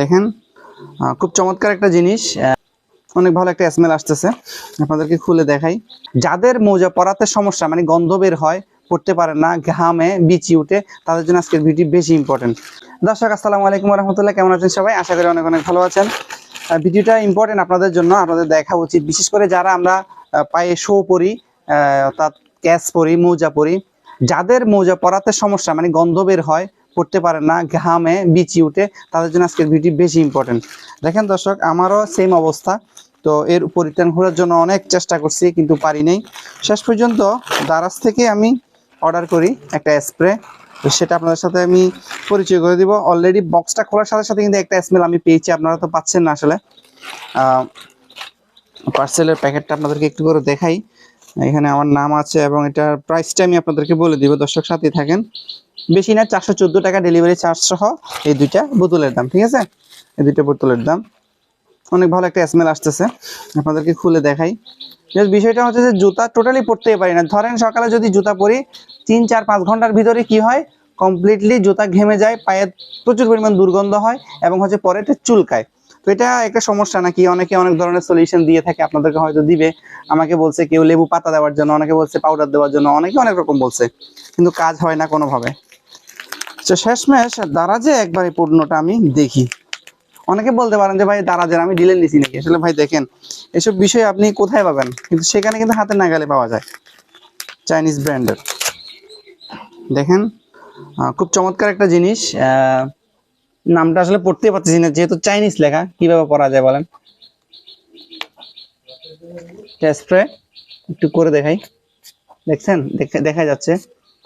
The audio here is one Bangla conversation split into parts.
দেখেন খুব চমৎকার একটা জিনিস, অনেক ভালো একটা স্মেল আসতেছে। আপনাদেরকে খুলে দেখাই। যাদের মোজা পরাতে সমস্যা, মানে গন্ধ বের হয়, পড়তে পারে না, ঘামে বিচি উঠে, তাদের জন্য আজকের ভিডিও বেশি ইম্পর্টেন্ট। দর্শক আসসালামু আলাইকুম রহমতুল্লাহ, কেমন আছেন সবাই? আশা করি অনেক অনেক ভালো আছেন। ভিডিওটা ইম্পর্টেন্ট আপনাদের জন্য, আপনাদের দেখা উচিত। বিশেষ করে যারা আমরা পায়ে শো পরি, অর্থাৎ ক্যাচ পরি, মোজা পরি, যাদের মোজা পরাতে সমস্যা, মানে গন্ধ বের হয়, পড়তে পারে না, ঘামে বিচি উঠে, তাদের জন্য আজকের ভিডিও বেশি ইম্পর্টেন্ট। দেখেন দর্শক, আমারও সেম অবস্থা। তো এর পরিত্রাণ করার জন্য অনেক চেষ্টা করছি, কিন্তু পারি নাই। শেষ পর্যন্ত দারাজ থেকে আমি অর্ডার করি একটা স্প্রে। তো সেটা আপনাদের সাথে আমি পরিচয় করে দিব। অলরেডি বক্সটা খোলার সাথে সাথে কিন্তু একটা স্মেল আমি পেয়েছি, আপনারা তো পাচ্ছেন না আসলে। পার্সেলের প্যাকেটটা আপনাদেরকে একটু করে দেখাই। এখানে আমার নাম আছে এবং এটার প্রাইসটা আমি আপনাদেরকে বলে দিব। দর্শক সাথে থাকেন। বেশি না, 414 টাকা ডেলিভারি চার্জ সহ এই দুইটা বোতলের দাম। ঠিক আছে, এই দুইটা বোতলের দাম। অনেক ভালো একটা স্মেল আসতেছে, আপনাদেরকে খুলে দেখাই। বিষয়টা হচ্ছে যে জুতা টোটালি পরতেই পারি না। ধরেন সকালে যদি জুতা পরি, 3-4-5 ঘন্টার ভিতরে কি হয়, কমপ্লিটলি জুতা ঘেমে যায়, পায়ে প্রচুর পরিমাণ দুর্গন্ধ হয় এবং হচ্ছে পরে এটা চুলকায়। তো এটা একটা সমস্যা নাকি? অনেকে অনেক ধরনের সলিউশন দিয়ে থাকে, আপনাদেরকে হয়তো দিবে। আমাকে বলছে কেউ লেবু পাতা দেওয়ার জন্য, অনেকে বলছে পাউডার দেওয়ার জন্য, অনেকে অনেক রকম বলছে, কিন্তু কাজ হয় না কোনোভাবে। তো শেষমেশ দারাজে একবার এই পণ্যটা আমি দেখি। অনেকে বলতে পারেন যে ভাই দারাজের আমি ডিলে নিছি নাকি? আসলে ভাই দেখেন, এসব বিষয় আপনি কোথায় পাবেন? কিন্তু সেখানে কিন্তু হাতে নাগালে পাওয়া যায়, চাইনিজ ব্র্যান্ডের। দেখেন খুব চমৎকার একটা জিনিস। নামটা আসলে পড়তেই পারতেছি না, যেহেতু চাইনিজ লেখা, কিভাবে পড়া যায় বলেন? স্প্রে একটু করে দেখাই। দেখছেন, দেখা যাচ্ছে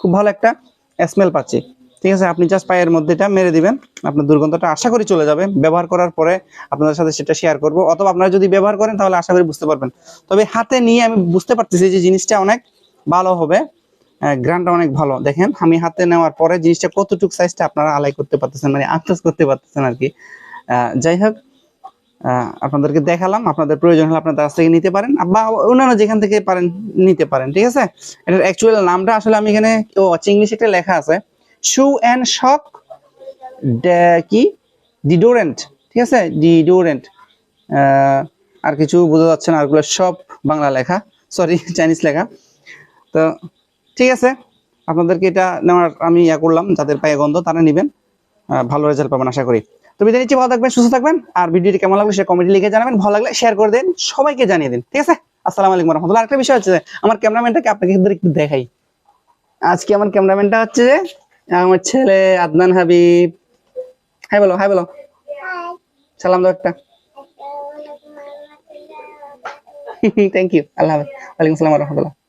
খুব ভালো একটা স্মেল পাচ্ছি। ঠিক আছে, আপনি জাস্ট পায়ের মধ্যে এটা মেরে দিবেন, আপনার দুর্গন্ধটা আশা করি চলে যাবে। ব্যবহার করার পরে আপনাদের সাথে সেটা শেয়ার করব, অথবা আপনারা যদি ব্যবহার করেন তাহলে আশা করি বুঝতে পারবেন। তবে হাতে নিয়ে আমি বুঝতে পারতেছি যে জিনিসটা অনেক ভালো হবে, গ্রানটা অনেক ভালো। দেখেন আমি হাতে নেওয়ার পরে জিনিসটা কতটুকু সাইজটা আপনারা আলাই করতে পারতেছেন, মানে আন্দাজ করতে পারতেছেন আর কি। যাই হোক, আপনাদেরকে দেখালাম। আপনাদের প্রয়োজন হলে আপনার কাছ থেকে নিতে পারেন, বা অন্যান্য যেখান থেকে পারেন নিতে পারেন। ঠিক আছে, এটার অ্যাকচুয়াল নামটা আসলে আমি এখানে ইংলিশে একটা লেখা আছে, শু অ্যান্ড শক কি ডিডোরেন্ট। ঠিক আছে, ডিডোরেন্ট। আর কিছু বোঝা যাচ্ছে না, আরগুলো সব বাংলা লেখা, সরি চাইনিজ লেখা। তো ঠিক আছে, আপনাদেরকে এটা নেওয়ার আমি করলাম। যাদের পায়ে গন্ধ তারা নেবেন, ভালো রেজাল্ট পাবেন আশা করি। তো বিদায় নিচ্ছি, ভালো থাকবেন, সুস্থ থাকবেন। আর ভিডিওটি কেমন লাগলো সে কমেন্টে লিখে জানাবেন। ভালো লাগলে শেয়ার করে দেন, সবাইকে জানিয়ে দিন। ঠিক আছে, আসসালামু আলাইকুম রহমতুল্লাহ। আরেকটা বিষয় হচ্ছে, আমার ক্যামেরাম্যানটাকে আপনাকে একটু দেখাই। আজকে আমার ক্যামেরাম্যানটা হচ্ছে যে আমার ছেলে আদনান হাবিব। হাই বলো, হাই বলো, সালাম দাও একটা। থ্যাংক ইউ, আল্লাহ হাফেজ। ওয়ালাইকুম আসসালাম রহমতুল্লাহ।